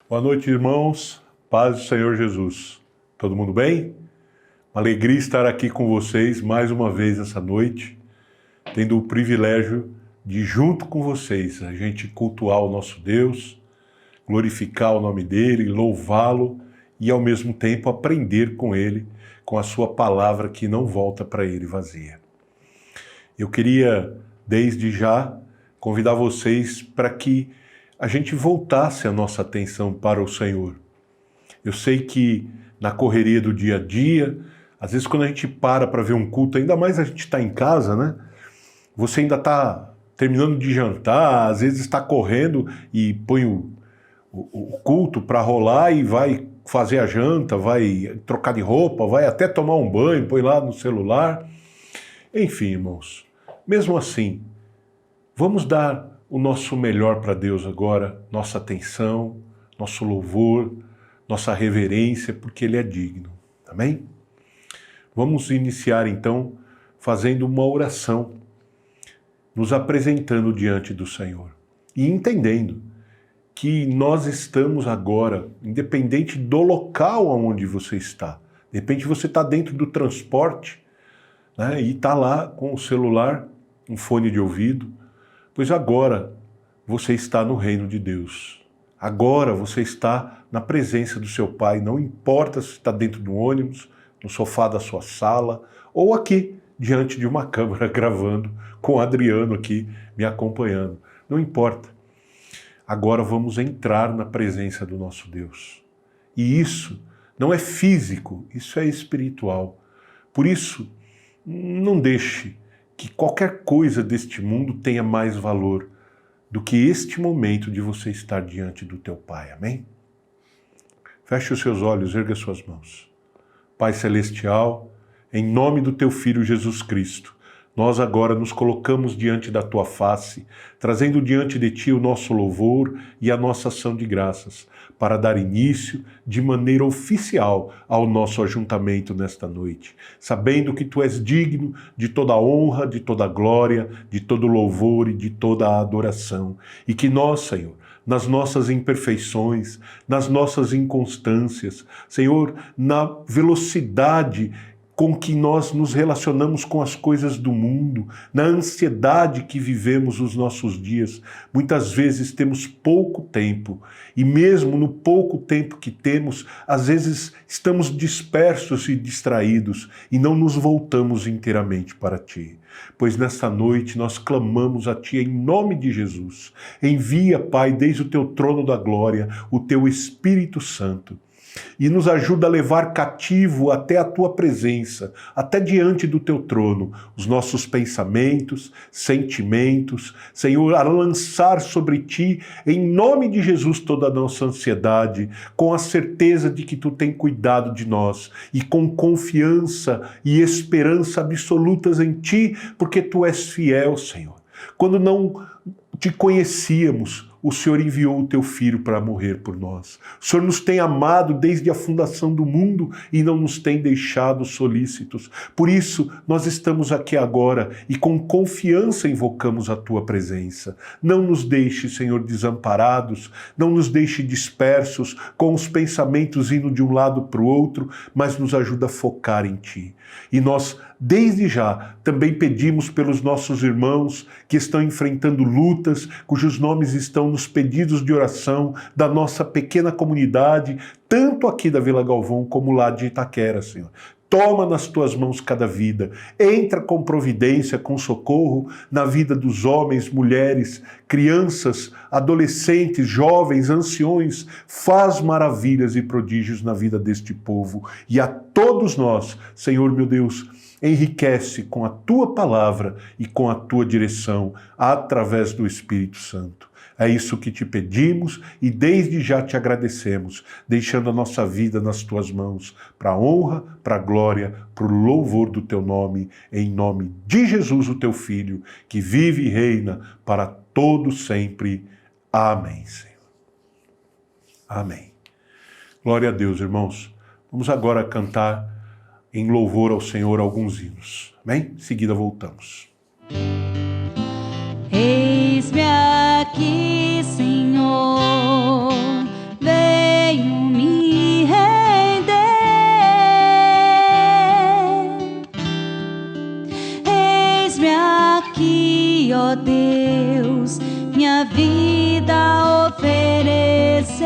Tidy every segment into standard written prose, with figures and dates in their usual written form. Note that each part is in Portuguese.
Boa noite, irmãos. Paz do Senhor Jesus. Todo mundo bem? Uma alegria estar aqui com vocês mais uma vez essa noite, tendo o privilégio de, junto com vocês, a gente cultuar o nosso Deus, glorificar o nome dele, louvá-lo e, ao mesmo tempo, aprender com ele, com a sua palavra que não volta para ele vazia. Eu queria, desde já, convidar vocês para que a gente voltasse a nossa atenção para o Senhor. Eu sei que na correria do dia a dia, às vezes quando a gente para ver um culto, ainda mais a gente está em casa, né? Você ainda está terminando de jantar, às vezes está correndo e põe o culto para rolar e vai fazer a janta, vai trocar de roupa, vai até tomar um banho, põe lá no celular. Enfim, irmãos, mesmo assim, vamos dar o nosso melhor para Deus agora, nossa atenção, nosso louvor, nossa reverência, porque Ele é digno. Amém? Vamos iniciar então fazendo uma oração, nos apresentando diante do Senhor e entendendo que nós estamos agora, independente do local onde você está. De repente você está dentro do transporte, né, e está lá com o celular, um fone de ouvido, pois agora você está no reino de Deus. Agora você está na presença do seu Pai, não importa se está dentro do ônibus, no sofá da sua sala, ou aqui, diante de uma câmera gravando, com o Adriano aqui me acompanhando. Não importa. Agora vamos entrar na presença do nosso Deus. E isso não é físico, isso é espiritual. Por isso, não deixe que qualquer coisa deste mundo tenha mais valor do que este momento de você estar diante do teu Pai. Amém? Feche os seus olhos, erga suas mãos. Pai Celestial, em nome do teu Filho Jesus Cristo, nós agora nos colocamos diante da tua face, trazendo diante de ti o nosso louvor e a nossa ação de graças, para dar início de maneira oficial ao nosso ajuntamento nesta noite, sabendo que tu és digno de toda a honra, de toda a glória, de todo o louvor e de toda a adoração, e que nós, Senhor, nas nossas imperfeições, nas nossas inconstâncias, Senhor, na velocidade com que nós nos relacionamos com as coisas do mundo, na ansiedade que vivemos os nossos dias. Muitas vezes temos pouco tempo, e mesmo no pouco tempo que temos, às vezes estamos dispersos e distraídos, e não nos voltamos inteiramente para Ti. Pois nesta noite nós clamamos a Ti em nome de Jesus. Envia, Pai, desde o Teu trono da glória, o Teu Espírito Santo, e nos ajuda a levar cativo até a Tua presença, até diante do Teu trono, os nossos pensamentos, sentimentos, Senhor, a lançar sobre Ti, em nome de Jesus, toda a nossa ansiedade, com a certeza de que Tu tem cuidado de nós, e com confiança e esperança absolutas em Ti, porque Tu és fiel, Senhor. Quando não Te conhecíamos, o Senhor enviou o Teu Filho para morrer por nós. O Senhor nos tem amado desde a fundação do mundo e não nos tem deixado solícitos. Por isso, nós estamos aqui agora e com confiança invocamos a Tua presença. Não nos deixe, Senhor, desamparados, não nos deixe dispersos, com os pensamentos indo de um lado para o outro, mas nos ajuda a focar em Ti. E nós, desde já, também pedimos pelos nossos irmãos que estão enfrentando lutas, cujos nomes estão nos pedidos de oração da nossa pequena comunidade, tanto aqui da Vila Galvão como lá de Itaquera, Senhor. Toma nas Tuas mãos cada vida, entra com providência, com socorro na vida dos homens, mulheres, crianças, adolescentes, jovens, anciões, faz maravilhas e prodígios na vida deste povo. E a todos nós, Senhor meu Deus, enriquece com a Tua palavra e com a Tua direção, através do Espírito Santo. É isso que Te pedimos e desde já Te agradecemos, deixando a nossa vida nas Tuas mãos, para a honra, para a glória, para o louvor do Teu nome, em nome de Jesus, o Teu Filho, que vive e reina para todo sempre. Amém, Senhor. Amém. Glória a Deus, irmãos. Vamos agora cantar em louvor ao Senhor alguns hinos. Amém? Em seguida voltamos. Eis-me aqui, Senhor, vem Deus, minha vida oferecer.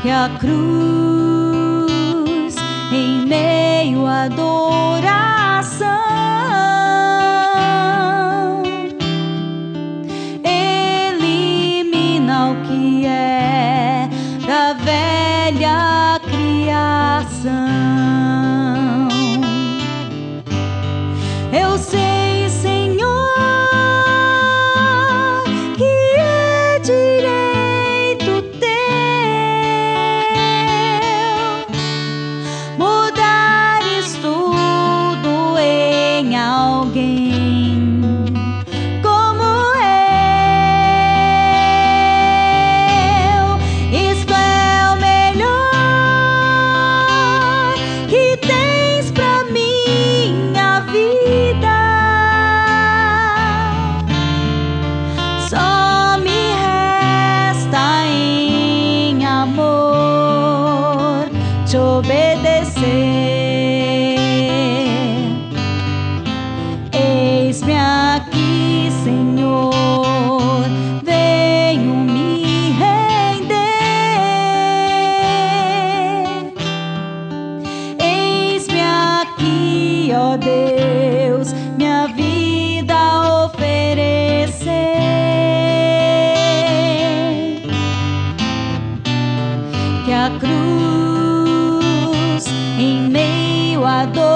Que a cruz em meio à adoração elimina o que é da velha criação. Eu sei, Senhor, que é direito teu mudares tudo em alguém como eu. Isto é o melhor que tens pra minha vida. Só me resta em amor te obedecer. Eis-me aqui, Senhor, venho me render. Eis-me aqui, ó Deus, minha vida oferecer. Que a cruz em meio à adoração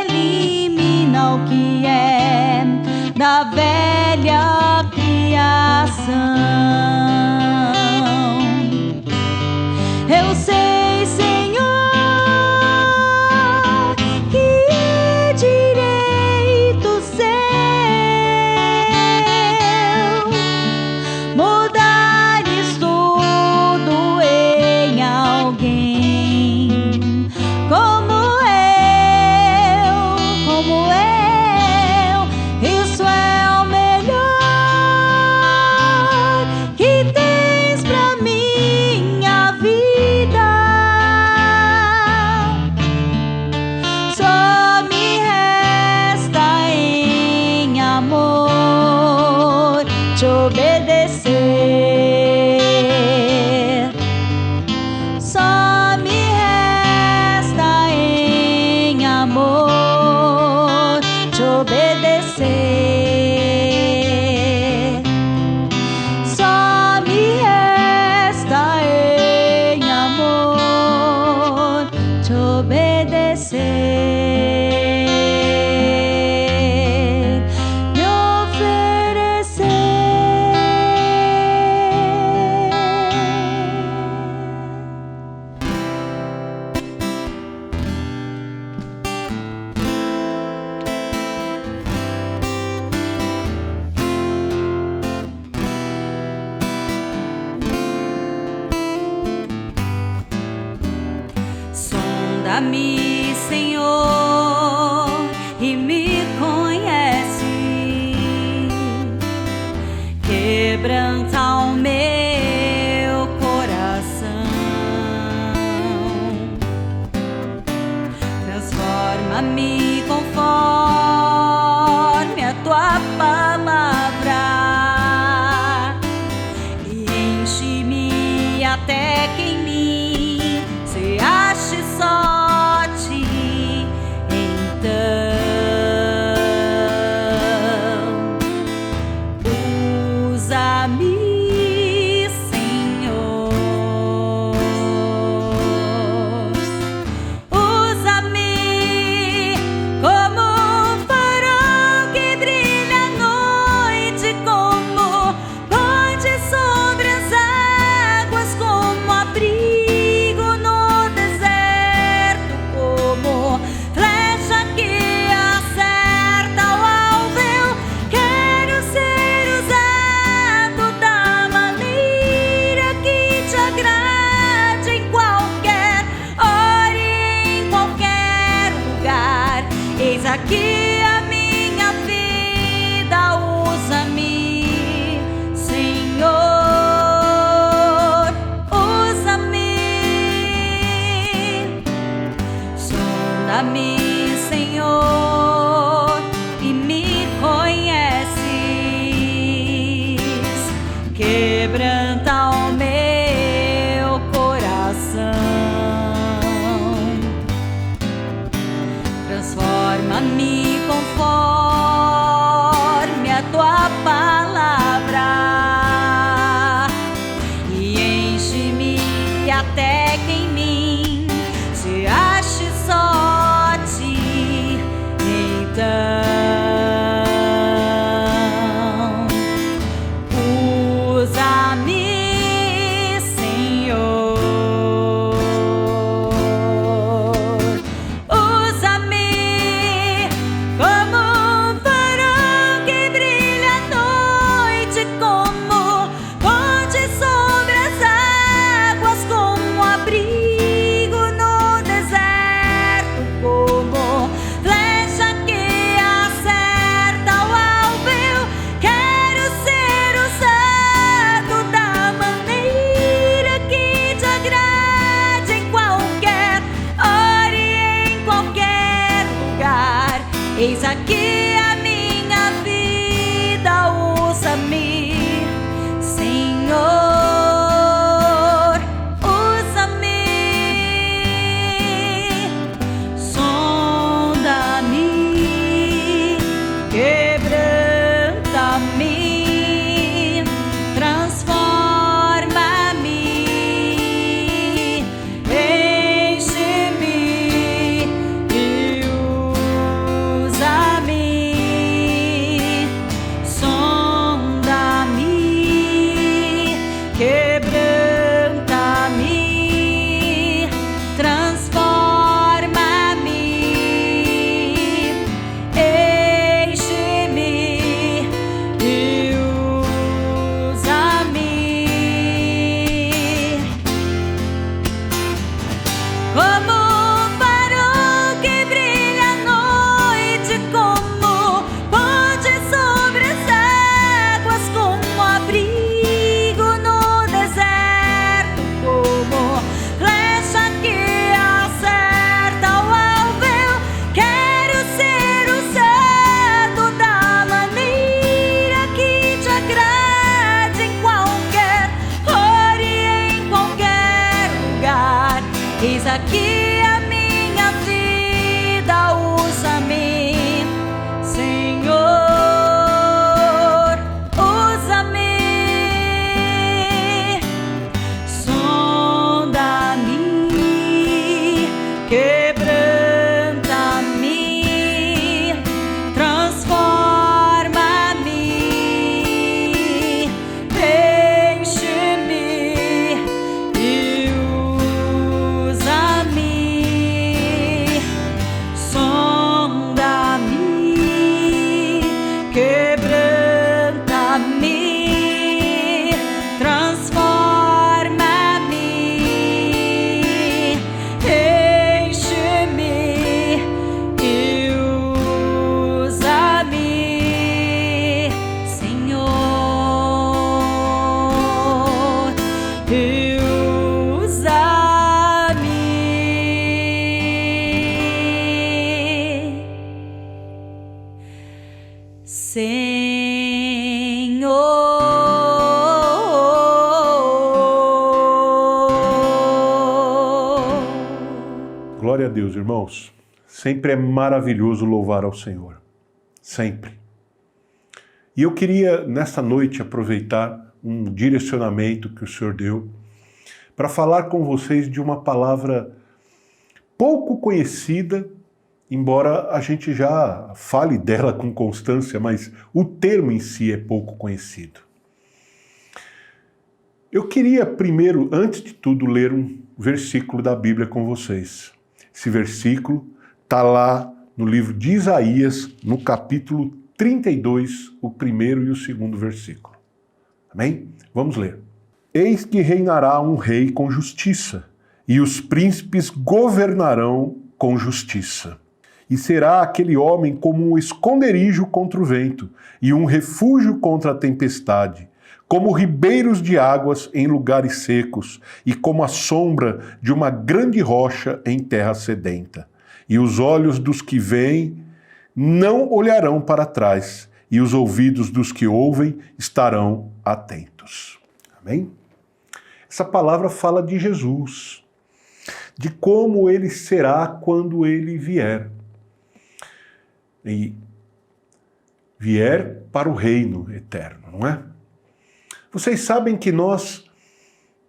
elimina o que é da velha criação. Eu sei, Senhor, que é direito seu mudares tudo em alguém como eu, como eu. Isso é o melhor que tens pra minha vida. Só me resta em amor te obedecer. Só me resta em amor te obedecer. Só me resta em amor te obedecer, me oferecer. Sonda-me, Senhor, e me conhece. Quebranta o meu coração. Transforma-me conforme a tua palavra e enche-me até que em mim se ache só ti. Então usa-me, Senhor, usa-me Eis aqui a minha vida, usa-me, Senhor. Eis aqui a minha vida, usa-me, Senhor, usa-me, sonda-me, quebranta-me, transforma-me, enche-me e quebranta-me, transforma-me, enche-me e usa-me, Senhor, e usa-me. Senhor. Glória a Deus, irmãos. Sempre é maravilhoso louvar ao Senhor. Sempre. E eu queria, nesta noite, aproveitar um direcionamento que o Senhor deu para falar com vocês de uma palavra pouco conhecida, embora a gente já fale dela com constância, mas o termo em si é pouco conhecido. Eu queria primeiro, antes de tudo, ler um versículo da Bíblia com vocês. Esse versículo está lá no livro de Isaías, no capítulo 32, o primeiro e o segundo versículo. Amém? Vamos ler. Eis que reinará um rei com justiça, e os príncipes governarão com justiça. E será aquele homem como um esconderijo contra o vento, e um refúgio contra a tempestade, como ribeiros de águas em lugares secos, e como a sombra de uma grande rocha em terra sedenta. E os olhos dos que veem não olharão para trás, e os ouvidos dos que ouvem estarão atentos. Amém? Essa palavra fala de Jesus, de como ele será quando ele vier. E vier para o reino eterno, não é? Vocês sabem que nós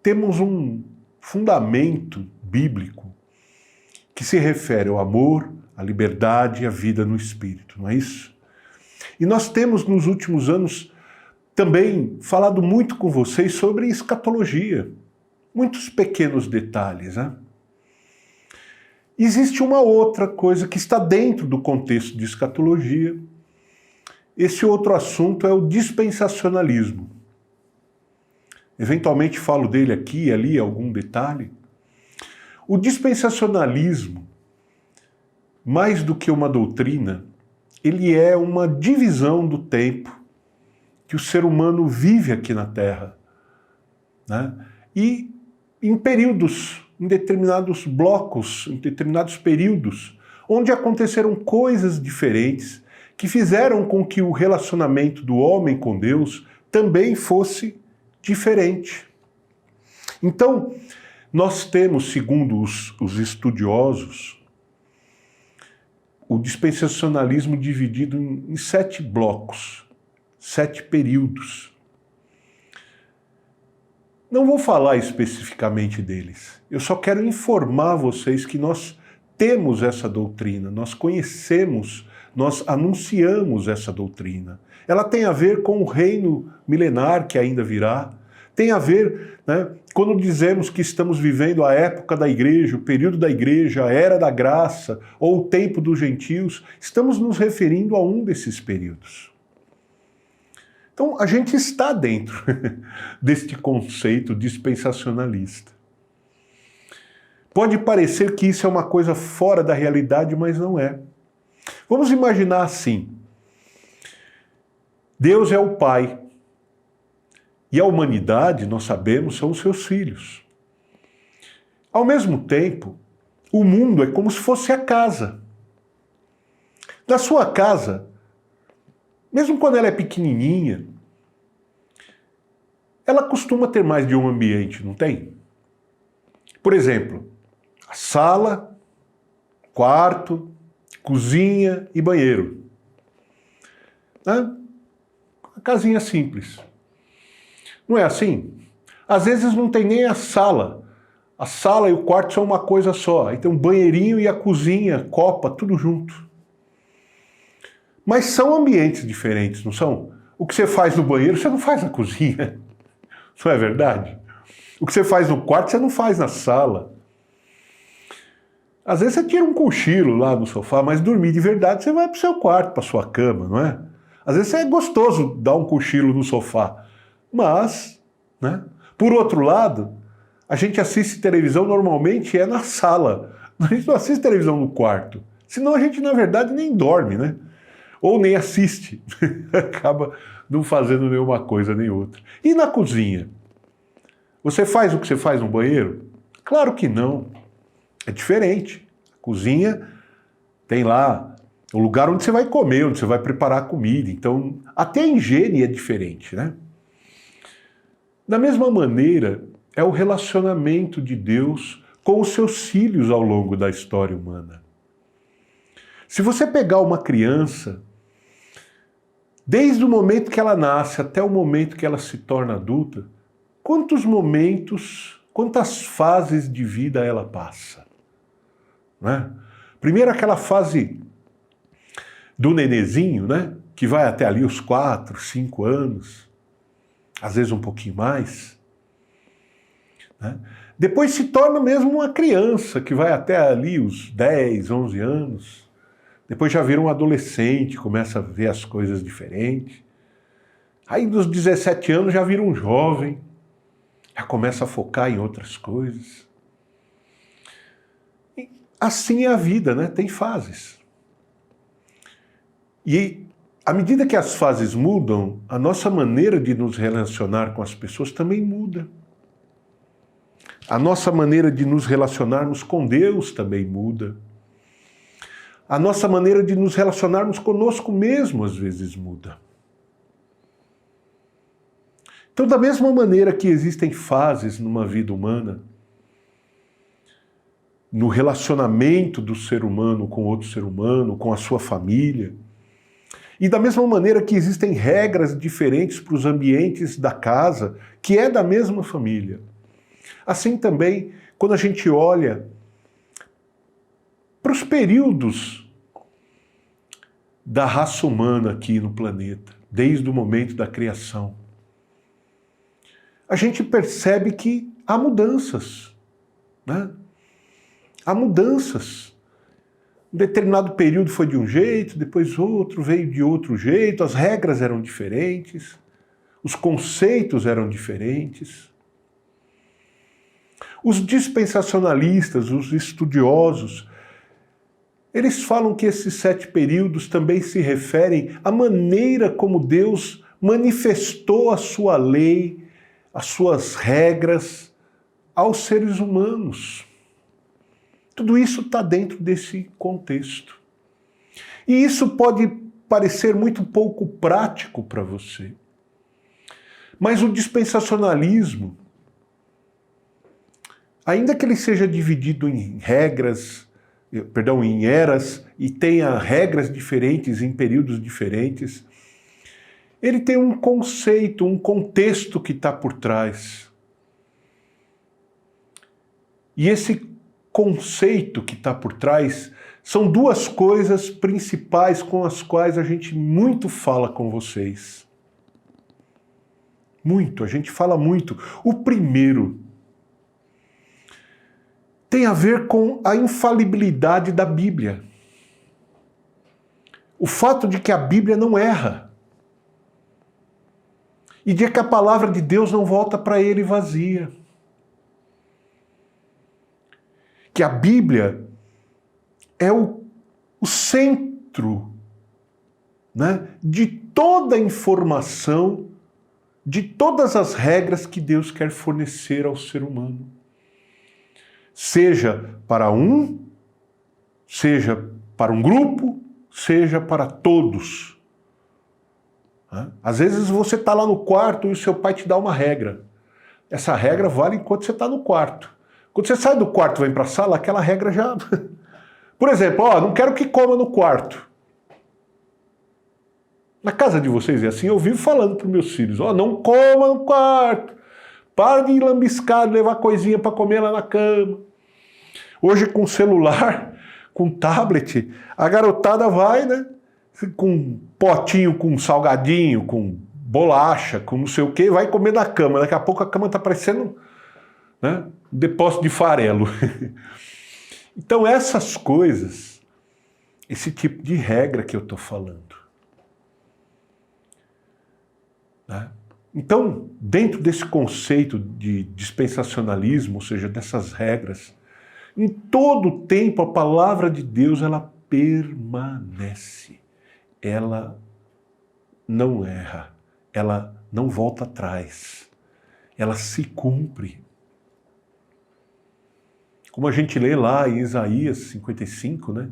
temos um fundamento bíblico que se refere ao amor, à liberdade e à vida no Espírito, não é isso? E nós temos nos últimos anos também falado muito com vocês sobre escatologia, muitos pequenos detalhes, né? Existe uma outra coisa que está dentro do contexto de escatologia. Esse outro assunto é o dispensacionalismo. Eventualmente falo dele aqui e ali, algum detalhe. O dispensacionalismo, mais do que uma doutrina, ele é uma divisão do tempo que o ser humano vive aqui na Terra, né? E em períodos, em determinados blocos, em determinados períodos, onde aconteceram coisas diferentes que fizeram com que o relacionamento do homem com Deus também fosse diferente. Então, nós temos, segundo os estudiosos, o dispensacionalismo dividido em 7 blocos, 7 períodos. Não vou falar especificamente deles. Eu só quero informar vocês que nós temos essa doutrina, nós conhecemos, nós anunciamos essa doutrina. Ela tem a ver com o reino milenar que ainda virá. Tem a ver, quando dizemos que estamos vivendo a época da igreja, o período da igreja, a era da graça ou o tempo dos gentios, estamos nos referindo a um desses períodos. Então, a gente está dentro deste conceito dispensacionalista. Pode parecer que isso é uma coisa fora da realidade, mas não é. Vamos imaginar assim. Deus é o Pai. E a humanidade, nós sabemos, são os seus filhos. Ao mesmo tempo, o mundo é como se fosse a casa. Na sua casa, mesmo quando ela é pequenininha, ela costuma ter mais de um ambiente, não tem? Por exemplo, a sala, quarto, cozinha e banheiro. Uma casinha simples. Não é assim? Às vezes não tem nem a sala. A sala e o quarto são uma coisa só. Aí tem um banheirinho e a cozinha, copa, tudo junto. Mas são ambientes diferentes, não são? O que você faz no banheiro, você não faz na cozinha. Não é verdade? O que você faz no quarto, você não faz na sala. Às vezes você tira um cochilo lá no sofá, mas dormir de verdade, você vai para o seu quarto, para sua cama, não é? Às vezes é gostoso dar um cochilo no sofá. Mas, por outro lado, a gente assiste televisão normalmente na sala. A gente não assiste televisão no quarto. Senão a gente, na verdade, nem dorme, Ou nem assiste. Acaba não fazendo nenhuma coisa nem outra. E na cozinha? Você faz o que você faz no banheiro? Claro que não. É diferente. A cozinha tem lá o lugar onde você vai comer, onde você vai preparar a comida. Então, até a higiene é diferente, Da mesma maneira, é o relacionamento de Deus com os seus filhos ao longo da história humana. Se você pegar uma criança, desde o momento que ela nasce até o momento que ela se torna adulta, quantos momentos, quantas fases de vida ela passa? Primeiro aquela fase do nenezinho, que vai até ali os 4, 5 anos, às vezes um pouquinho mais. Depois se torna mesmo uma criança, que vai até ali os 10, 11 anos. Depois já vira um adolescente, começa a ver as coisas diferentes. Aí dos 17 anos já vira um jovem, já começa a focar em outras coisas. E assim é a vida, Tem fases. E à medida que as fases mudam, a nossa maneira de nos relacionar com as pessoas também muda. A nossa maneira de nos relacionarmos com Deus também muda. A nossa maneira de nos relacionarmos conosco mesmo às vezes muda. Então, da mesma maneira que existem fases numa vida humana, no relacionamento do ser humano com outro ser humano, com a sua família, e da mesma maneira que existem regras diferentes para os ambientes da casa, que é da mesma família. Assim também, quando a gente olha para os períodos da raça humana aqui no planeta, desde o momento da criação, a gente percebe que há mudanças, Há mudanças. Um determinado período foi de um jeito, depois outro veio de outro jeito, as regras eram diferentes, os conceitos eram diferentes. Os dispensacionalistas, os estudiosos, eles falam que esses 7 períodos também se referem à maneira como Deus manifestou a sua lei, as suas regras aos seres humanos. Tudo isso está dentro desse contexto. E isso pode parecer muito pouco prático para você. Mas o dispensacionalismo, ainda que ele seja dividido em em eras, e tenha regras diferentes em períodos diferentes, ele tem um conceito, um contexto que está por trás. E esse conceito que está por trás são duas coisas principais com as quais a gente muito fala com vocês. Muito, a gente fala muito. O primeiro tem a ver com a infalibilidade da Bíblia. O fato de que a Bíblia não erra. E de que a palavra de Deus não volta para ele vazia. Que a Bíblia é o centro, né, de toda a informação, de todas as regras que Deus quer fornecer ao ser humano. Seja para um, seja para um grupo, seja para todos. Às vezes você está lá no quarto e o seu pai te dá uma regra. Essa regra vale enquanto você está no quarto. Quando você sai do quarto e vem para a sala, aquela regra já... Por exemplo, não quero que coma no quarto. Na casa de vocês é assim, eu vivo falando para os meus filhos, não coma no quarto. Para de lambiscar, de levar coisinha para comer lá na cama. Hoje com celular, com tablet, a garotada vai, né? Com potinho, com salgadinho, com bolacha, com não sei o quê, vai comer na cama. Daqui a pouco a cama está parecendo, né, um depósito de farelo. Então essas coisas, esse tipo de regra que eu estou falando. Né? Então, dentro desse conceito de dispensacionalismo, ou seja, dessas regras, em todo o tempo a palavra de Deus ela permanece. Ela não erra, ela não volta atrás, ela se cumpre. Como a gente lê lá em Isaías 55, né?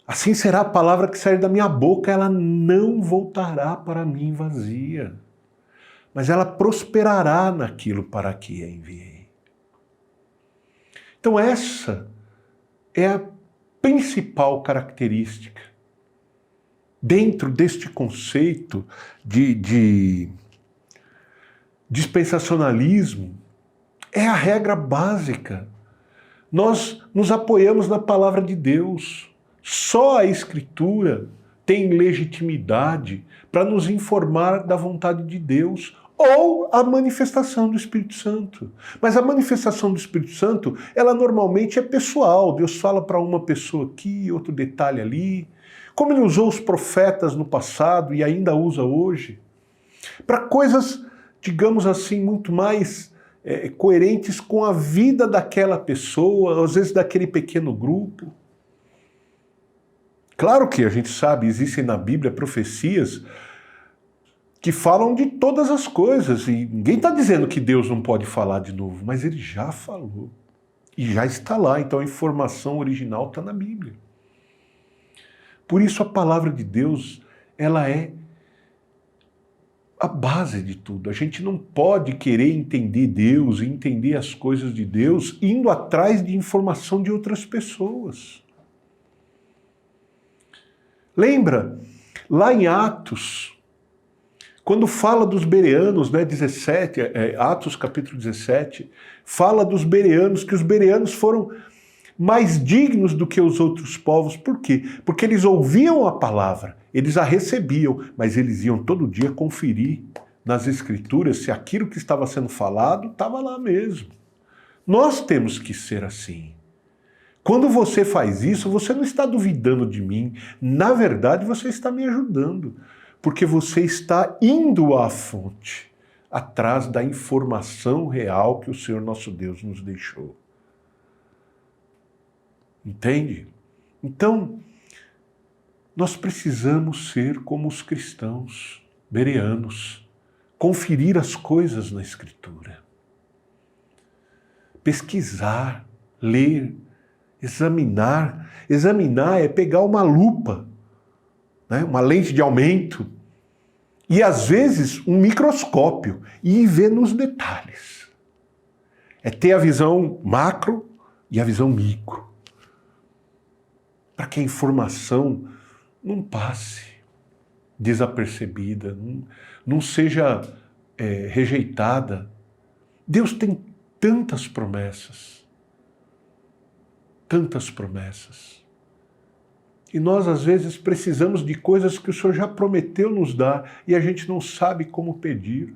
Assim será a palavra que sair da minha boca, ela não voltará para mim vazia, mas ela prosperará naquilo para que a enviei. Então essa é a principal característica dentro deste conceito de dispensacionalismo, é a regra básica. Nós nos apoiamos na palavra de Deus. Só a Escritura tem legitimidade para nos informar da vontade de Deus ou a manifestação do Espírito Santo. Mas a manifestação do Espírito Santo, ela normalmente é pessoal. Deus fala para uma pessoa aqui, outro detalhe ali. Como ele usou os profetas no passado e ainda usa hoje. Para coisas, digamos assim, muito mais coerentes com a vida daquela pessoa, às vezes daquele pequeno grupo. Claro que a gente sabe, existem na Bíblia profecias que falam de todas as coisas, e ninguém está dizendo que Deus não pode falar de novo, mas ele já falou, e já está lá, então a informação original está na Bíblia. Por isso a palavra de Deus, ela é a base de tudo. A gente não pode querer entender Deus e entender as coisas de Deus indo atrás de informação de outras pessoas. Lembra, lá em Atos, quando fala dos bereanos, né, 17, Atos capítulo 17, fala dos bereanos, que os bereanos foram mais dignos do que os outros povos. Por quê? Porque eles ouviam a palavra, eles a recebiam, mas eles iam todo dia conferir nas Escrituras se aquilo que estava sendo falado estava lá mesmo. Nós temos que ser assim. Quando você faz isso, você não está duvidando de mim. Na verdade, você está me ajudando. Porque você está indo à fonte, atrás da informação real que o Senhor nosso Deus nos deixou. Entende? Então, nós precisamos ser como os cristãos bereanos, conferir as coisas na Escritura, pesquisar, ler Examinar. Examinar é pegar uma lupa, né? Uma lente de aumento, e às vezes um microscópio, e ir ver nos detalhes. É ter a visão macro e a visão micro. Para que a informação não passe desapercebida, não seja rejeitada. Deus tem tantas promessas. Tantas promessas. E nós, às vezes, precisamos de coisas que o Senhor já prometeu nos dar e a gente não sabe como pedir.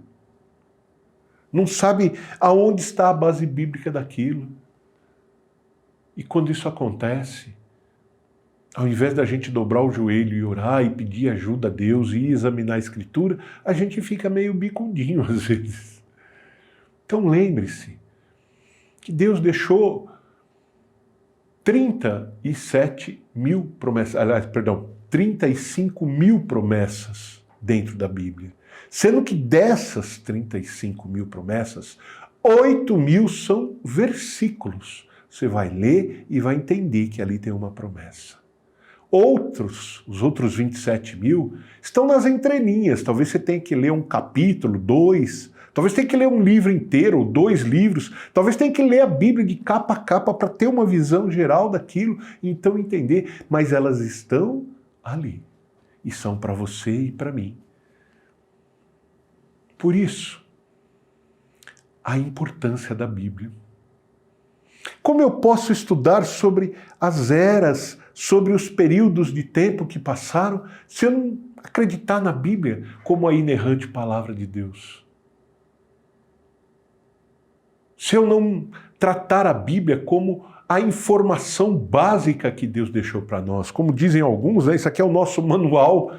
Não sabe aonde está a base bíblica daquilo. E quando isso acontece, ao invés da gente dobrar o joelho e orar e pedir ajuda a Deus e examinar a Escritura, a gente fica meio bicudinho às vezes. Então lembre-se que Deus deixou 35 mil promessas dentro da Bíblia. Sendo que dessas 35 mil promessas, 8 mil são versículos. Você vai ler e vai entender que ali tem uma promessa. Os outros 27 mil, estão nas entrelinhas. Talvez você tenha que ler um capítulo, 2, talvez tenha que ler um livro inteiro, ou 2 livros, talvez tenha que ler a Bíblia de capa a capa para ter uma visão geral daquilo, e então entender, mas elas estão ali, e são para você e para mim. Por isso, a importância da Bíblia. Como eu posso estudar sobre as eras, sobre os períodos de tempo que passaram, se eu não acreditar na Bíblia como a inerrante palavra de Deus? Se eu não tratar a Bíblia como a informação básica que Deus deixou para nós, como dizem alguns, né, isso aqui é o nosso manual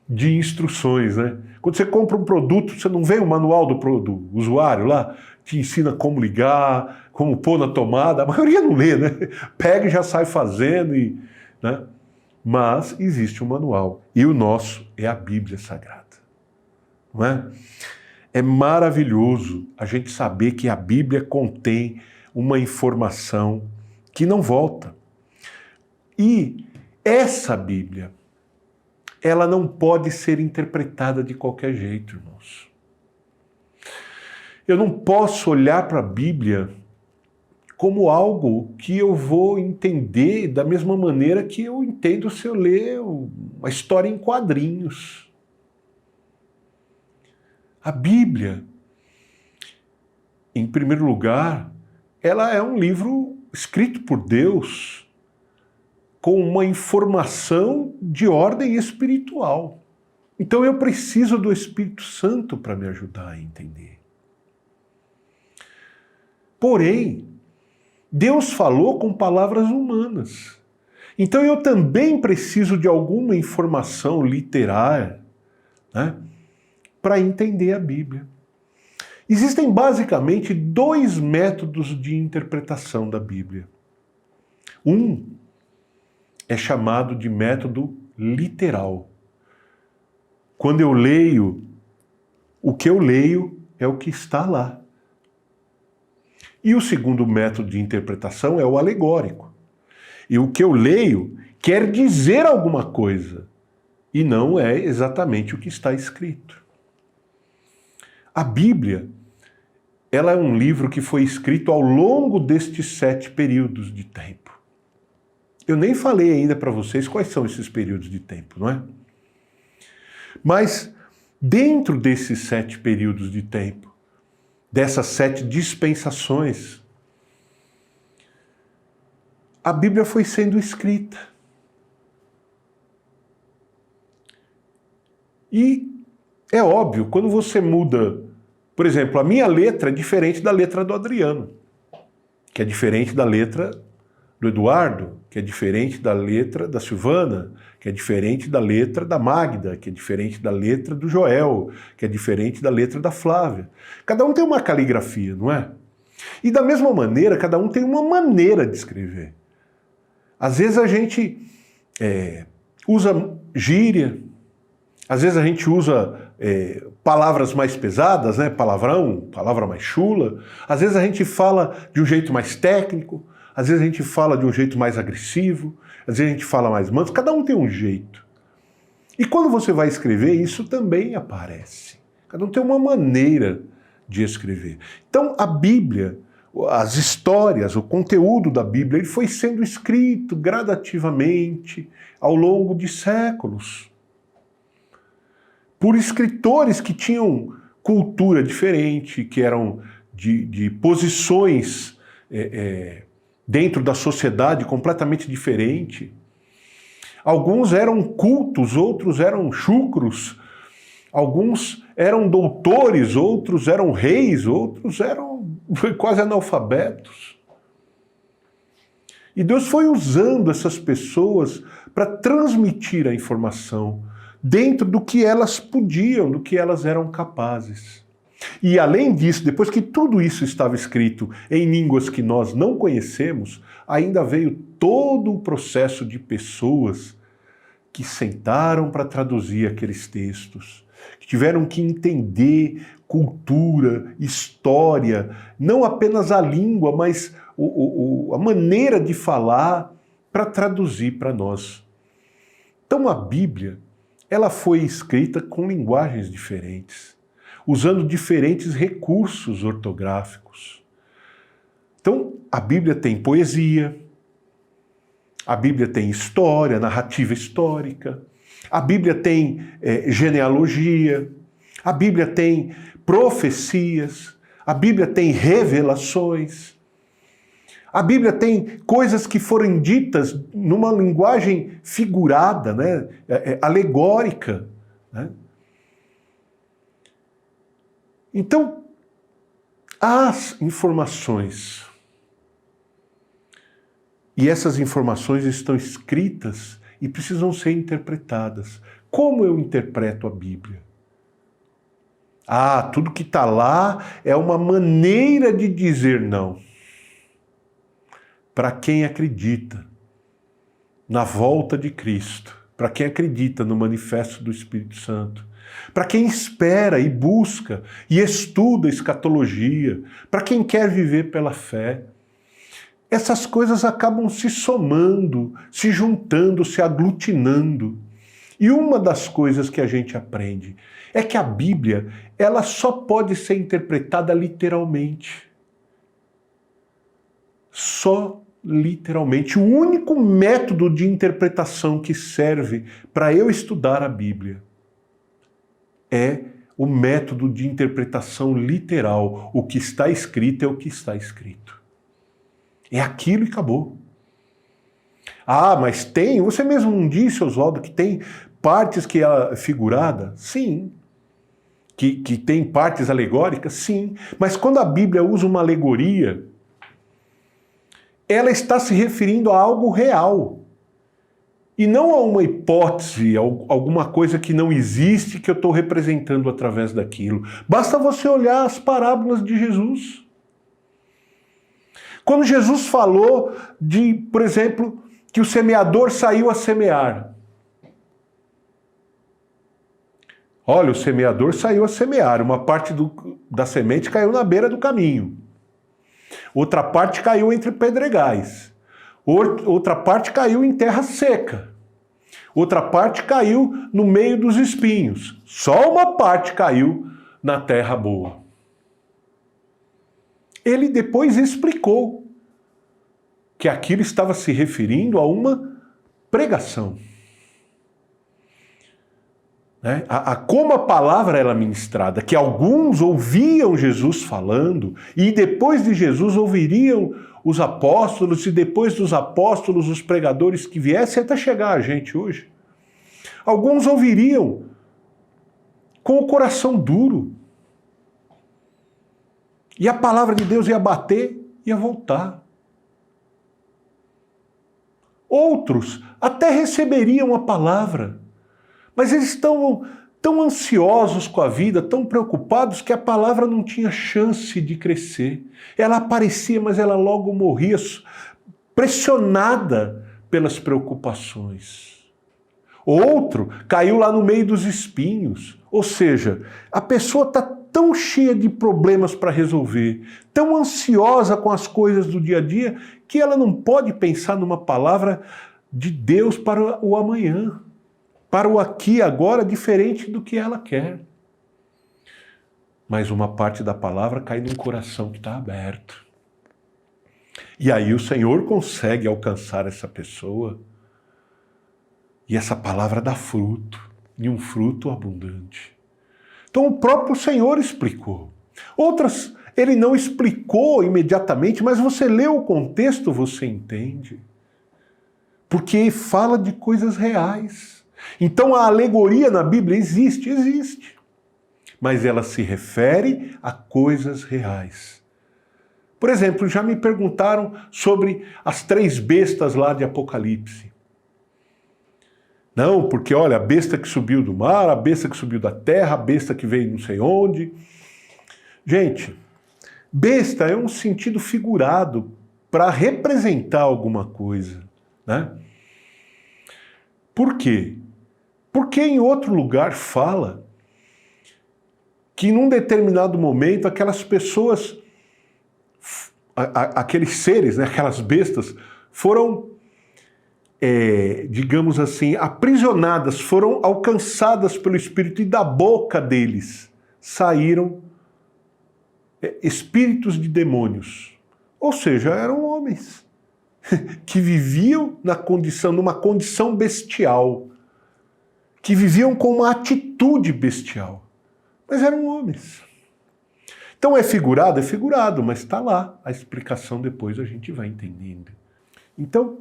de instruções, né? Quando você compra um produto, você não vê o manual do usuário lá, te ensina como ligar, como pôr na tomada, a maioria não lê, né? Pega e já sai fazendo, né? Mas existe um manual, e o nosso é a Bíblia Sagrada, não é? É maravilhoso a gente saber que a Bíblia contém uma informação que não volta. E essa Bíblia, ela não pode ser interpretada de qualquer jeito, irmãos. Eu não posso olhar para a Bíblia como algo que eu vou entender da mesma maneira que eu entendo se eu ler uma história em quadrinhos. A Bíblia, em primeiro lugar, ela é um livro escrito por Deus com uma informação de ordem espiritual. Então eu preciso do Espírito Santo para me ajudar a entender. Porém, Deus falou com palavras humanas. Então eu também preciso de alguma informação literária, né, para entender a Bíblia. Existem basicamente 2 métodos de interpretação da Bíblia. Um é chamado de método literal. Quando eu leio, o que eu leio é o que está lá. E o segundo método de interpretação é o alegórico. E o que eu leio quer dizer alguma coisa, e não é exatamente o que está escrito. A Bíblia, ela é um livro que foi escrito ao longo destes 7 períodos de tempo. Eu nem falei ainda para vocês quais são esses períodos de tempo, não é? Mas dentro desses 7 períodos de tempo, dessas 7 dispensações, a Bíblia foi sendo escrita. E é óbvio, quando você muda, por exemplo, a minha letra é diferente da letra do Adriano, que é diferente da letra do Eduardo, que é diferente da letra da Silvana, que é diferente da letra da Magda, que é diferente da letra do Joel, que é diferente da letra da Flávia. Cada um tem uma caligrafia, não é? E da mesma maneira, cada um tem uma maneira de escrever. Às vezes a gente usa gíria, às vezes a gente usa palavras mais pesadas, né? Palavrão, palavra mais chula. Às vezes a gente fala de um jeito mais técnico. às vezes a gente fala de um jeito mais agressivo, às vezes a gente fala mais manso, cada um tem um jeito. E quando você vai escrever, isso também aparece. Cada um tem uma maneira de escrever. Então, a Bíblia, as histórias, o conteúdo da Bíblia, ele foi sendo escrito gradativamente ao longo de séculos. Por escritores que tinham cultura diferente, que eram de posições dentro da sociedade completamente diferente. Alguns eram cultos, outros eram chucros, alguns eram doutores, outros eram reis, outros eram quase analfabetos. E Deus foi usando essas pessoas para transmitir a informação dentro do que elas podiam, do que elas eram capazes. E além disso, depois que tudo isso estava escrito em línguas que nós não conhecemos, ainda veio todo o processo de pessoas que sentaram para traduzir aqueles textos, que tiveram que entender cultura, história, não apenas a língua, mas a maneira de falar para traduzir para nós. Então a Bíblia, ela foi escrita com linguagens diferentes, usando diferentes recursos ortográficos. Então, a Bíblia tem poesia, a Bíblia tem história, narrativa histórica, a Bíblia tem genealogia, a Bíblia tem profecias, a Bíblia tem revelações, a Bíblia tem coisas que foram ditas numa linguagem figurada, né? Alegórica. Né? Então, as informações, e essas informações estão escritas e precisam ser interpretadas. Como eu interpreto a Bíblia? Tudo que está lá é uma maneira de dizer não. Para quem acredita na volta de Cristo, para quem acredita no manifesto do Espírito Santo, para quem espera e busca e estuda escatologia, para quem quer viver pela fé, essas coisas acabam se somando, se juntando, se aglutinando. E uma das coisas que a gente aprende é que a Bíblia, ela só pode ser interpretada literalmente. Só literalmente. O único método de interpretação que serve para eu estudar a Bíblia é o método de interpretação literal. O que está escrito é o que está escrito. É aquilo e acabou. Mas tem, você mesmo não disse, Oswaldo, que tem partes que é figurada? Sim. Que tem partes alegóricas? Sim. Mas quando a Bíblia usa uma alegoria, ela está se referindo a algo real. E não a uma hipótese, a alguma coisa que não existe que eu estou representando através daquilo. Basta você olhar as parábolas de Jesus. Quando Jesus falou de, por exemplo, que o semeador saiu a semear. Olha, o semeador saiu a semear. Uma parte da semente caiu na beira do caminho. Outra parte caiu entre pedregais. Outra parte caiu em terra seca. Outra parte caiu no meio dos espinhos. Só uma parte caiu na terra boa. Ele depois explicou que aquilo estava se referindo a uma pregação. A como a palavra era ministrada, que alguns ouviam Jesus falando, e depois de Jesus ouviriam os apóstolos, e depois dos apóstolos os pregadores que viessem até chegar a gente hoje. Alguns ouviriam com o coração duro, e a palavra de Deus ia bater, ia voltar. Outros até receberiam a palavra, mas eles estão tão ansiosos com a vida, tão preocupados, que a palavra não tinha chance de crescer. Ela aparecia, mas ela logo morria, pressionada pelas preocupações. Outro caiu lá no meio dos espinhos. Ou seja, a pessoa está tão cheia de problemas para resolver, tão ansiosa com as coisas do dia a dia, que ela não pode pensar numa palavra de Deus para o amanhã, para o aqui e agora, diferente do que ela quer. Mas uma parte da palavra cai num coração que está aberto. E aí o Senhor consegue alcançar essa pessoa, e essa palavra dá fruto, e um fruto abundante. Então o próprio Senhor explicou. Outras ele não explicou imediatamente, mas você lê o contexto, você entende. Porque fala de coisas reais. Então a alegoria na Bíblia existe. Mas ela se refere a coisas reais. Por exemplo, já me perguntaram sobre as 3 bestas lá de Apocalipse. Não, porque olha, a besta que subiu do mar, a besta que subiu da terra, a besta que veio não sei onde. Gente, besta é um sentido figurado para representar alguma coisa, né? Por quê? Porque em outro lugar fala que num determinado momento aquelas pessoas, aqueles seres, né, aquelas bestas, foram, digamos assim, aprisionadas, foram alcançadas pelo Espírito, e da boca deles saíram espíritos de demônios. Ou seja, eram homens que viviam numa condição bestial, que viviam com uma atitude bestial, mas eram homens. Então é figurado, mas está lá. A explicação depois a gente vai entendendo. Então,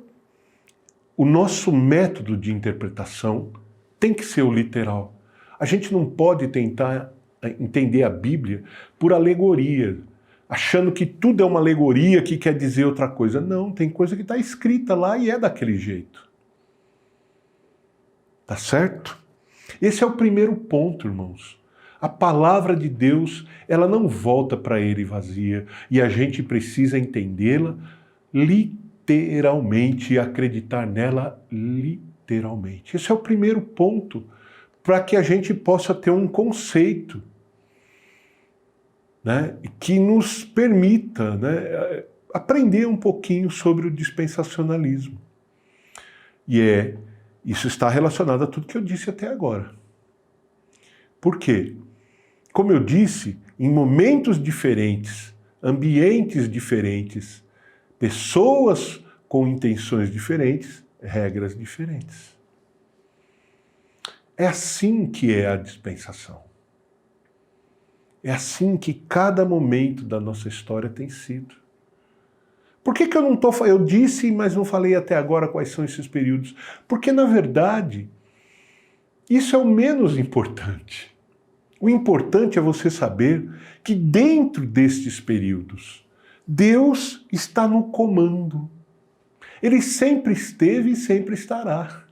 o nosso método de interpretação tem que ser o literal. A gente não pode tentar entender a Bíblia por alegoria, achando que tudo é uma alegoria que quer dizer outra coisa. Não, tem coisa que está escrita lá e é daquele jeito. Tá certo? Esse é o primeiro ponto, irmãos. A palavra de Deus, ela não volta para ele vazia, e a gente precisa entendê-la literalmente e acreditar nela literalmente. Esse é o primeiro ponto, para que a gente possa ter um conceito, né, que nos permita, né, aprender um pouquinho sobre o dispensacionalismo. E isso está relacionado a tudo que eu disse até agora. Por quê? Como eu disse, em momentos diferentes, ambientes diferentes, pessoas com intenções diferentes, regras diferentes. É assim que é a dispensação. É assim que cada momento da nossa história tem sido. Por que eu não estou... Eu disse, mas não falei até agora quais são esses períodos? Porque, na verdade, isso é o menos importante. O importante é você saber que dentro destes períodos, Deus está no comando. Ele sempre esteve e sempre estará.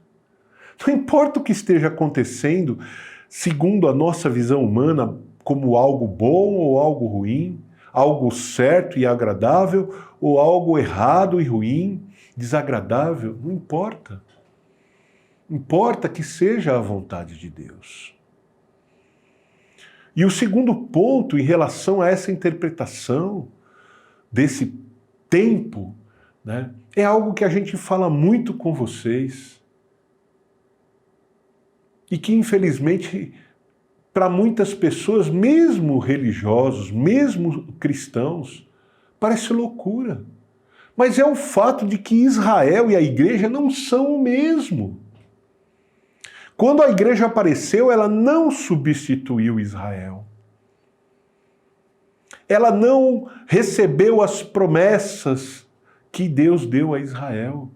Não importa o que esteja acontecendo, segundo a nossa visão humana, como algo bom ou algo ruim, algo certo e agradável, ou algo errado e ruim, desagradável, não importa. Importa que seja a vontade de Deus. E o segundo ponto em relação a essa interpretação desse tempo, né, é algo que a gente fala muito com vocês e que, infelizmente, para muitas pessoas, mesmo religiosos, mesmo cristãos, parece loucura. Mas é o fato de que Israel e a igreja não são o mesmo. Quando a igreja apareceu, ela não substituiu Israel. Ela não recebeu as promessas que Deus deu a Israel.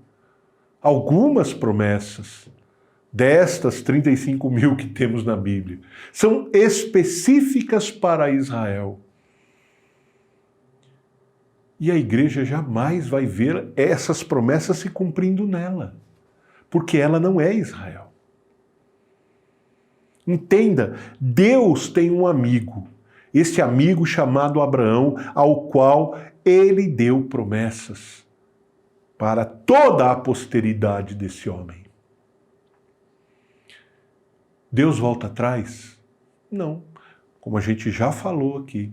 Algumas promessas, destas 35 mil que temos na Bíblia, são específicas para Israel. E a igreja jamais vai ver essas promessas se cumprindo nela, porque ela não é Israel. Entenda, Deus tem um amigo, esse amigo chamado Abraão, ao qual ele deu promessas para toda a posteridade desse homem. Deus volta atrás? Não. como a gente já falou aqui,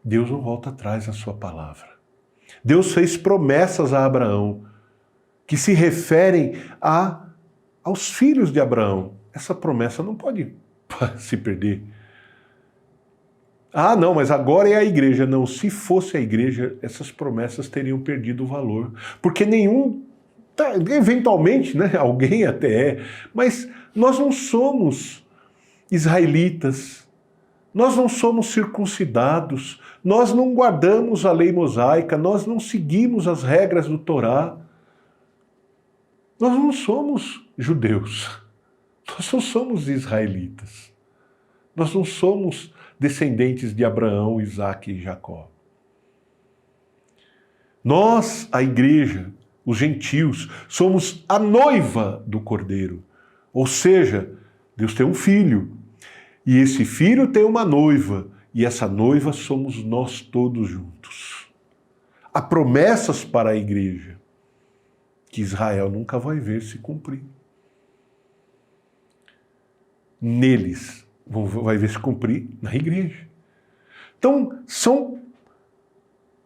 Deus não volta atrás na sua palavra. Deus fez promessas a Abraão que se referem aos filhos de Abraão. Essa promessa não pode se perder. Ah, não, mas agora é a igreja. Não, se fosse a igreja, essas promessas teriam perdido o valor. Porque eventualmente, né, alguém até é, mas nós não somos israelitas, nós não somos circuncidados, nós não guardamos a lei mosaica, nós não seguimos as regras do Torá. Nós não somos judeus, nós não somos israelitas, nós não somos descendentes de Abraão, Isaque e Jacó. Nós, a igreja, os gentios, somos a noiva do Cordeiro. Ou seja, Deus tem um filho, e esse filho tem uma noiva, e essa noiva somos nós todos juntos. Há promessas para a igreja que Israel nunca vai ver se cumprir. Neles, vai ver se cumprir na igreja. Então, são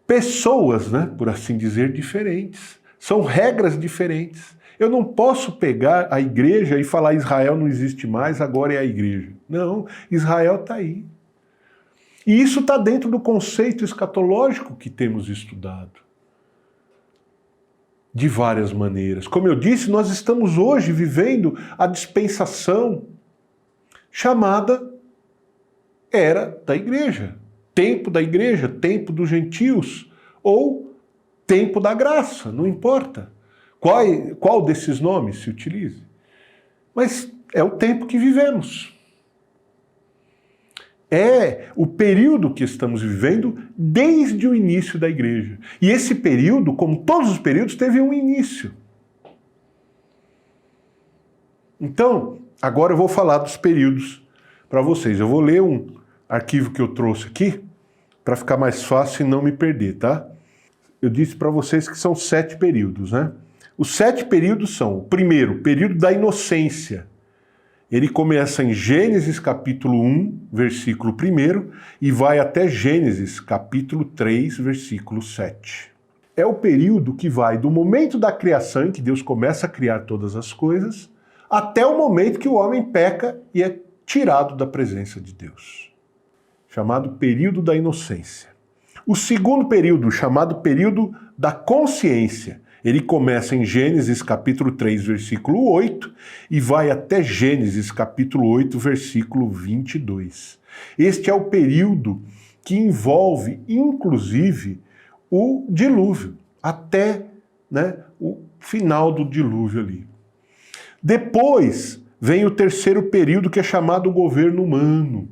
pessoas, né, por assim dizer, diferentes. São regras diferentes. Eu não posso pegar a igreja e falar Israel não existe mais, agora é a igreja. Não, Israel está aí. E isso está dentro do conceito escatológico que temos estudado. De várias maneiras. Como eu disse, nós estamos hoje vivendo a dispensação chamada Era da Igreja. Tempo da Igreja, tempo dos gentios, ou tempo da graça, não importa. Qual desses nomes se utilize? Mas é o tempo que vivemos. É o período que estamos vivendo desde o início da igreja. E esse período, como todos os períodos, teve um início. Então, agora eu vou falar dos períodos para vocês. Eu vou ler um arquivo que eu trouxe aqui, para ficar mais fácil e não me perder, tá? Eu disse para vocês que são 7 períodos, né? Os 7 períodos são, o primeiro, período da inocência. Ele começa em Gênesis capítulo 1, versículo 1, e vai até Gênesis capítulo 3, versículo 7. É o período que vai do momento da criação, em que Deus começa a criar todas as coisas, até o momento que o homem peca e é tirado da presença de Deus. Chamado período da inocência. O segundo período, chamado período da consciência, ele começa em Gênesis capítulo 3, versículo 8 e vai até Gênesis capítulo 8, versículo 22. Este é o período que envolve, inclusive, o dilúvio, até, né, o final do dilúvio ali. Depois vem o terceiro período, que é chamado governo humano.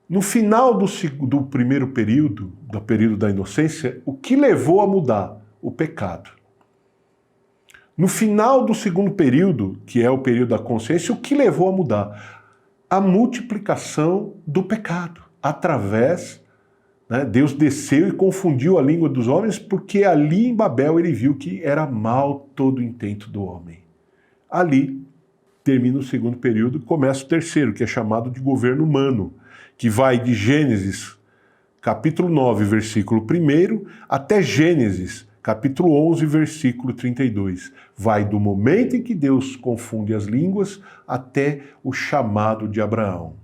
No final do primeiro período, do período da inocência, o que levou a mudar? O pecado. No final do segundo período, que é o período da consciência, o que levou a mudar? A multiplicação do pecado. Através, né, Deus desceu e confundiu a língua dos homens, porque ali em Babel ele viu que era mal todo o intento do homem. Ali termina o segundo período e começa o terceiro, que é chamado de governo humano, que vai de Gênesis, capítulo 9, versículo 1, até Gênesis, capítulo 11, versículo 32. Vai do momento em que Deus confunde as línguas até o chamado de Abraão.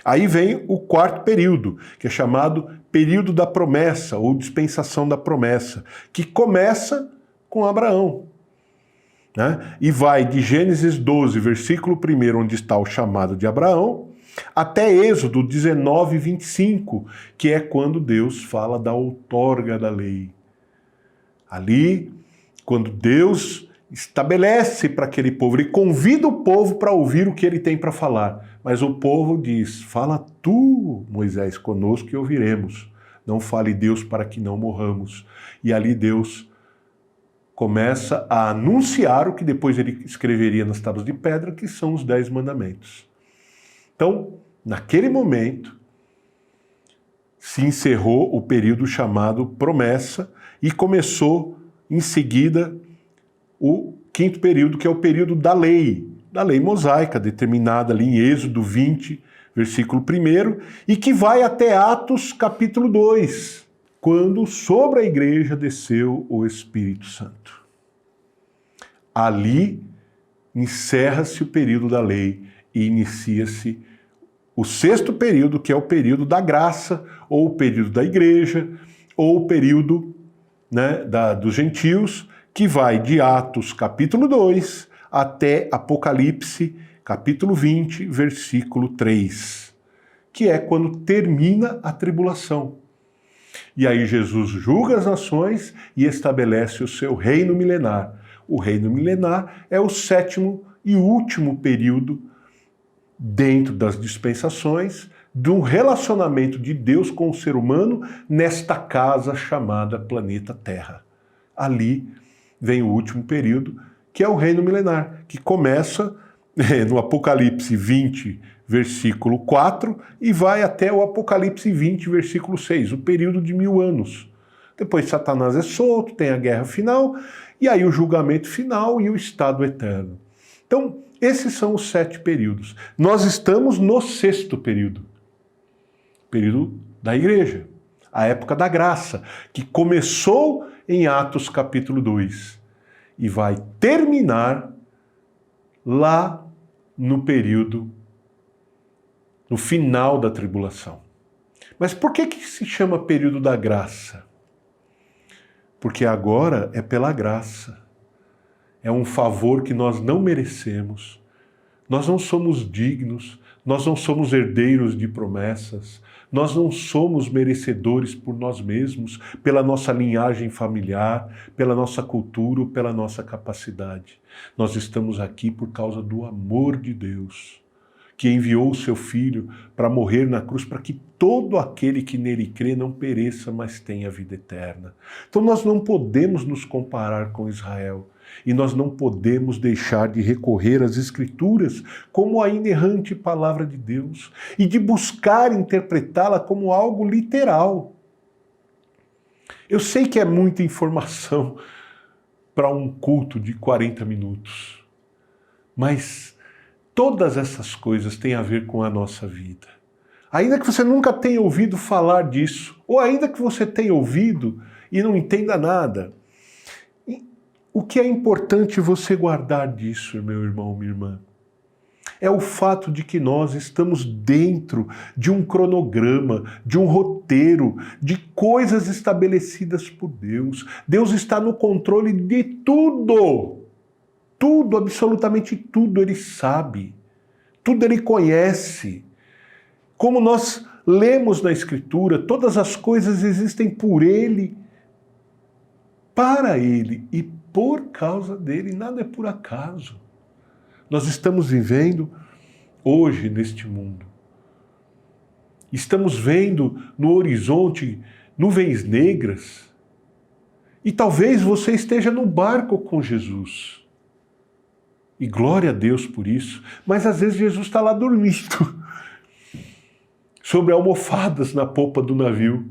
Aí vem o quarto período, que é chamado período da promessa, ou dispensação da promessa, que começa com Abraão, né? E vai de Gênesis 12, versículo 1, onde está o chamado de Abraão, até Êxodo 19, 25, que é quando Deus fala da outorga da lei. Ali, quando Deus estabelece para aquele povo, ele convida o povo para ouvir o que ele tem para falar. Mas o povo diz, fala tu, Moisés, conosco e ouviremos. Não fale Deus para que não morramos. E ali Deus começa a anunciar o que depois ele escreveria nas tábuas de pedra, que são os 10 mandamentos. Então, naquele momento, se encerrou o período chamado promessa e começou, em seguida, o quinto período, que é o período da lei mosaica, determinada ali em Êxodo 20, versículo 1, e que vai até Atos capítulo 2, quando sobre a igreja desceu o Espírito Santo. Ali encerra-se o período da lei e inicia-se o 6º período, que é o período da graça, ou o período da igreja, ou o período, né, dos gentios, que vai de Atos capítulo 2 até Apocalipse capítulo 20, versículo 3, que é quando termina a tribulação. E aí Jesus julga as nações e estabelece o seu reino milenar. O reino milenar é o 7º e último período dentro das dispensações de um relacionamento de Deus com o ser humano nesta casa chamada planeta Terra. Ali vem o último período, que é o reino milenar, que começa no Apocalipse 20, versículo 4, e vai até o Apocalipse 20, versículo 6, o período de 1000 anos. Depois Satanás é solto, tem a guerra final, e aí o julgamento final e o estado eterno. Então, esses são os 7 períodos. Nós estamos no 6º período. Período da igreja. A época da graça, que começou em Atos capítulo 2 e vai terminar lá no período, no final da tribulação. Mas por que se chama período da graça? Porque agora é pela graça. É um favor que nós não merecemos. Nós não somos dignos, nós não somos herdeiros de promessas, nós não somos merecedores por nós mesmos, pela nossa linhagem familiar, pela nossa cultura, pela nossa capacidade. Nós estamos aqui por causa do amor de Deus, que enviou o seu Filho para morrer na cruz, para que todo aquele que nele crê não pereça, mas tenha vida eterna. Então nós não podemos nos comparar com Israel. E nós não podemos deixar de recorrer às Escrituras como a inerrante palavra de Deus e de buscar interpretá-la como algo literal. Eu sei que é muita informação para um culto de 40 minutos, mas todas essas coisas têm a ver com a nossa vida. Ainda que você nunca tenha ouvido falar disso, ou ainda que você tenha ouvido e não entenda nada, o que é importante você guardar disso, meu irmão, minha irmã, é o fato de que nós estamos dentro de um cronograma, de um roteiro, de coisas estabelecidas por Deus. Deus está no controle de tudo. Tudo, absolutamente tudo, Ele sabe. Tudo Ele conhece. Como nós lemos na Escritura, todas as coisas existem por Ele, para Ele e por causa dele, nada é por acaso. Nós estamos vivendo hoje neste mundo. Estamos vendo no horizonte nuvens negras. E talvez você esteja no barco com Jesus. E glória a Deus por isso. Mas às vezes Jesus está lá dormindo, sobre almofadas na popa do navio.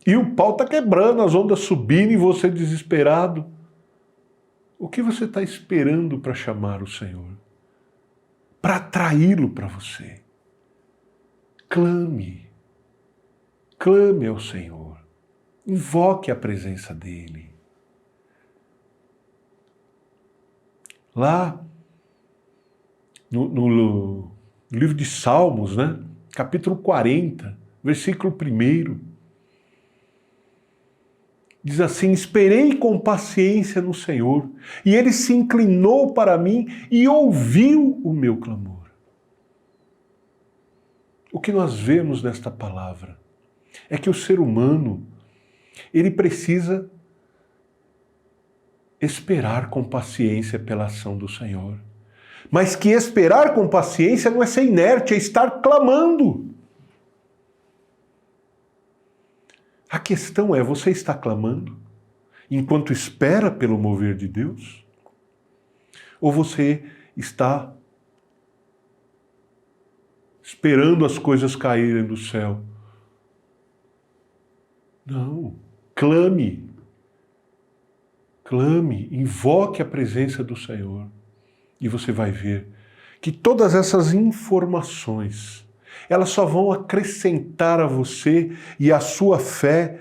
E o pau está quebrando, as ondas subindo e você desesperado. O que você está esperando para chamar o Senhor? Para atraí-lo para você? Clame. Clame ao Senhor. Invoque a presença dEle. Lá no livro de Salmos, né? Capítulo 40, versículo 1, diz assim: esperei com paciência no Senhor, e Ele se inclinou para mim e ouviu o meu clamor. O que nós vemos nesta palavra é que o ser humano, ele precisa esperar com paciência pela ação do Senhor. Mas que esperar com paciência não é ser inerte, é estar clamando. A questão é, você está clamando enquanto espera pelo mover de Deus? Ou você está esperando as coisas caírem do céu? Não. Clame. Clame, invoque a presença do Senhor. E você vai ver que todas essas informações Elas só vão acrescentar a você e à sua fé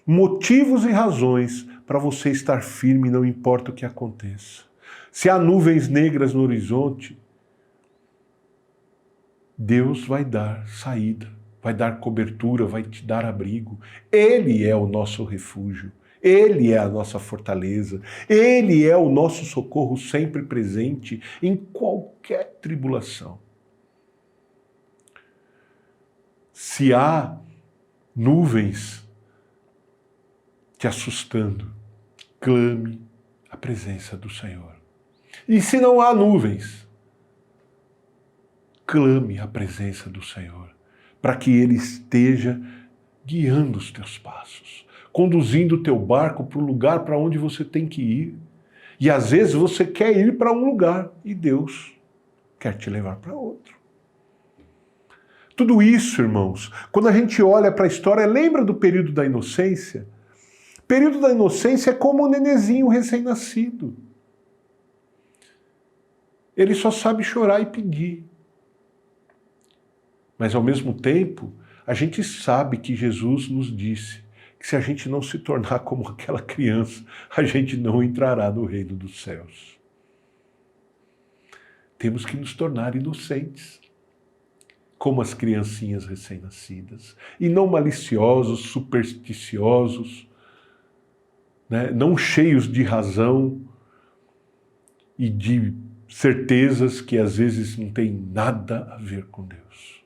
motivos e razões para você estar firme, não importa o que aconteça. Se há nuvens negras no horizonte, Deus vai dar saída, vai dar cobertura, vai te dar abrigo. Ele é o nosso refúgio, Ele é a nossa fortaleza, Ele é o nosso socorro sempre presente em qualquer tribulação. Se há nuvens te assustando, clame a presença do Senhor. E se não há nuvens, clame a presença do Senhor, para que Ele esteja guiando os teus passos, conduzindo o teu barco para o lugar para onde você tem que ir. E às vezes você quer ir para um lugar e Deus quer te levar para outro. Tudo isso, irmãos, quando a gente olha para a história, lembra do período da inocência? O período da inocência é como um nenenzinho recém-nascido. Ele só sabe chorar e pedir. Mas ao mesmo tempo, a gente sabe que Jesus nos disse que se a gente não se tornar como aquela criança, a gente não entrará no reino dos céus. Temos que nos tornar inocentes, como as criancinhas recém-nascidas, e não maliciosos, supersticiosos, né? Não cheios de razão e de certezas que às vezes não têm nada a ver com Deus.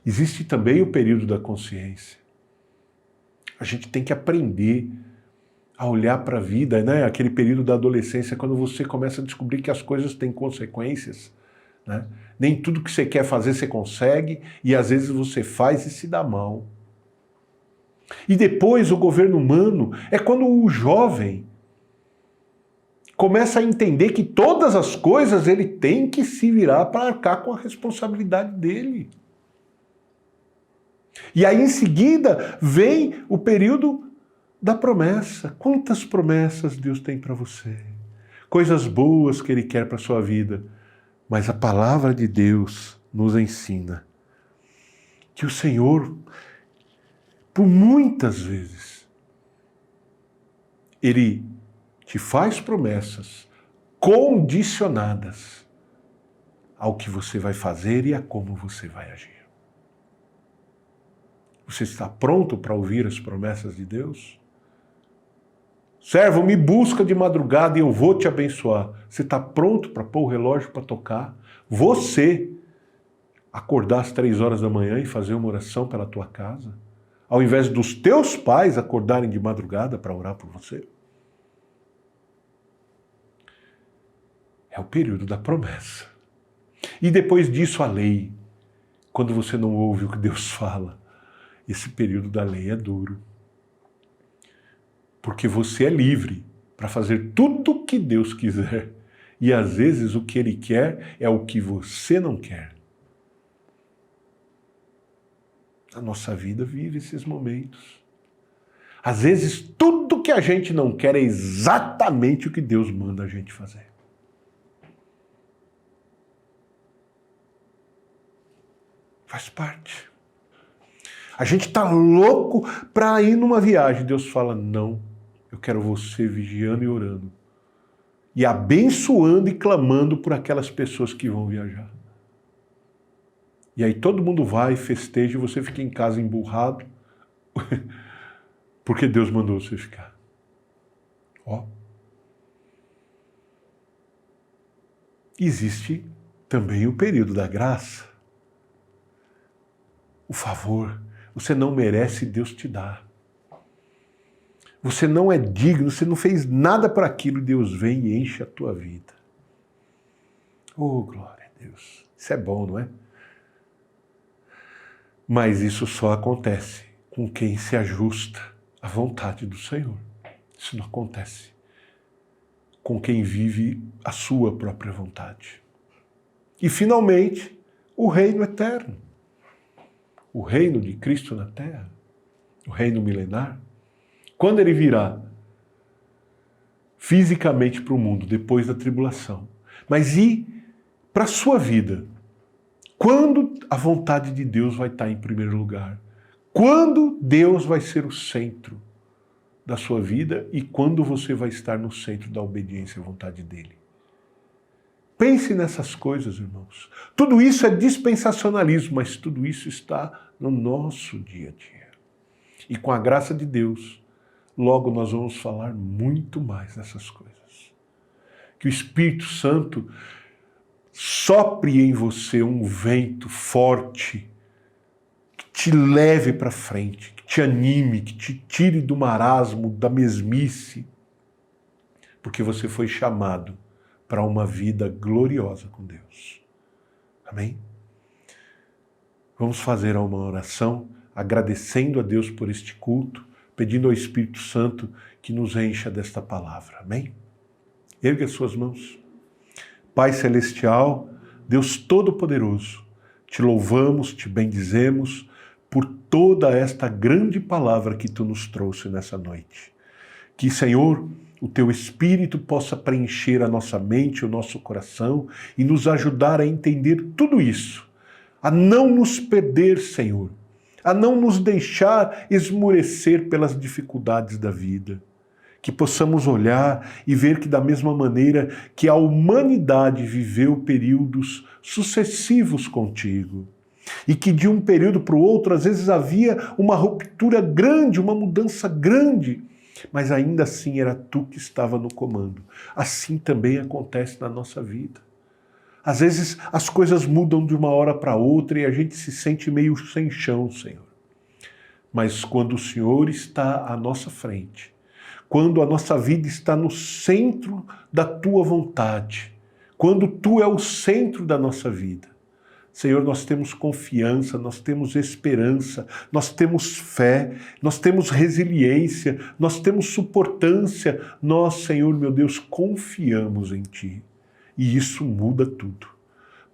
Existe também o período da consciência. A gente tem que aprender a olhar para a vida, né? Aquele período da adolescência, quando você começa a descobrir que as coisas têm consequências, né? Nem tudo que você quer fazer você consegue, e às vezes você faz e se dá mal. E depois o governo humano é quando o jovem começa a entender que todas as coisas ele tem que se virar para arcar com a responsabilidade dele. E aí em seguida vem o período da promessa. Quantas promessas Deus tem para você? Coisas boas que Ele quer para a sua vida. Mas a palavra de Deus nos ensina que o Senhor, por muitas vezes, Ele te faz promessas condicionadas ao que você vai fazer e a como você vai agir. Você está pronto para ouvir as promessas de Deus? Servo, me busca de madrugada e eu vou te abençoar. Você está pronto para pôr o relógio para tocar? Você acordar às 3 horas da manhã e fazer uma oração pela tua casa? Ao invés dos teus pais acordarem de madrugada para orar por você? É o período da promessa. E depois disso a lei. Quando você não ouve o que Deus fala, esse período da lei é duro. Porque você é livre para fazer tudo o que Deus quiser. E às vezes o que Ele quer é o que você não quer. A nossa vida vive esses momentos. Às vezes tudo que a gente não quer é exatamente o que Deus manda a gente fazer. Faz parte. A gente está louco para ir numa viagem. Deus fala, não, eu quero você vigiando e orando. E abençoando e clamando por aquelas pessoas que vão viajar. E aí todo mundo vai, festeja, e você fica em casa emburrado, porque Deus mandou você ficar. Ó. Existe também o período da graça. O favor. Você não merece, Deus te dá. Você não é digno, você não fez nada para aquilo, Deus vem e enche a tua vida. Oh, glória a Deus. Isso é bom, não é? Mas isso só acontece com quem se ajusta à vontade do Senhor. Isso não acontece com quem vive a sua própria vontade. E, finalmente, o reino eterno. O reino de Cristo na terra. O reino milenar. Quando Ele virá fisicamente para o mundo, depois da tribulação. Mas e para a sua vida? Quando a vontade de Deus vai estar em primeiro lugar? Quando Deus vai ser o centro da sua vida e quando você vai estar no centro da obediência à vontade dele? Pense nessas coisas, irmãos. Tudo isso é dispensacionalismo, mas tudo isso está no nosso dia a dia. E com a graça de Deus, logo nós vamos falar muito mais dessas coisas. Que o Espírito Santo sopre em você um vento forte, que te leve para frente, que te anime, que te tire do marasmo, da mesmice, porque você foi chamado para uma vida gloriosa com Deus. Amém? Vamos fazer uma oração agradecendo a Deus por este culto, pedindo ao Espírito Santo que nos encha desta palavra. Amém? Ergue as suas mãos. Pai Celestial, Deus Todo-Poderoso, te louvamos, te bendizemos por toda esta grande palavra que tu nos trouxe nessa noite. Que, Senhor, o teu Espírito possa preencher a nossa mente, o nosso coração e nos ajudar a entender tudo isso, a não nos perder, Senhor, a não nos deixar esmorecer pelas dificuldades da vida. Que possamos olhar e ver que da mesma maneira que a humanidade viveu períodos sucessivos contigo, e que de um período para o outro às vezes havia uma ruptura grande, uma mudança grande, mas ainda assim era tu que estava no comando. Assim também acontece na nossa vida. Às vezes as coisas mudam de uma hora para outra e a gente se sente meio sem chão, Senhor. Mas quando o Senhor está à nossa frente, quando a nossa vida está no centro da tua vontade, quando tu é o centro da nossa vida, Senhor, nós temos confiança, nós temos esperança, nós temos fé, nós temos resiliência, nós temos suportância. Nós, Senhor, meu Deus, confiamos em Ti. E isso muda tudo.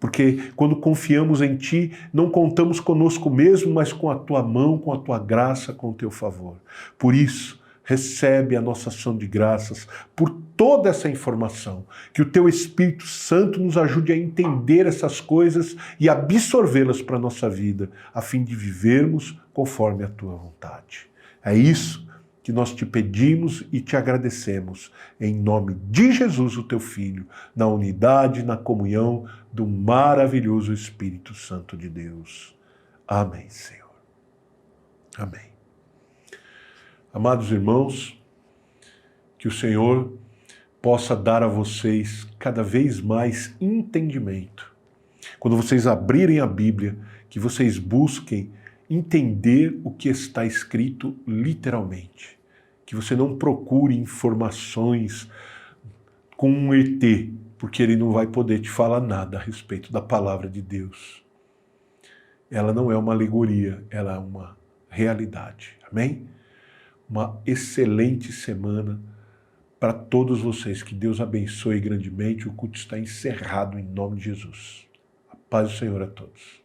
Porque quando confiamos em Ti, não contamos conosco mesmo, mas com a Tua mão, com a Tua graça, com o Teu favor. Por isso, recebe a nossa ação de graças por toda essa informação. Que o Teu Espírito Santo nos ajude a entender essas coisas e absorvê-las para a nossa vida, a fim de vivermos conforme a Tua vontade. É isso que nós te pedimos e te agradecemos, em nome de Jesus, o Teu Filho, na unidade, na comunhão do maravilhoso Espírito Santo de Deus. Amém, Senhor. Amém. Amados irmãos, que o Senhor possa dar a vocês cada vez mais entendimento. Quando vocês abrirem a Bíblia, que vocês busquem entender o que está escrito literalmente. Que você não procure informações com um ET, porque ele não vai poder te falar nada a respeito da palavra de Deus. Ela não é uma alegoria, ela é uma realidade. Amém? Uma excelente semana para todos vocês. Que Deus abençoe grandemente. O culto está encerrado em nome de Jesus. A paz do Senhor a todos.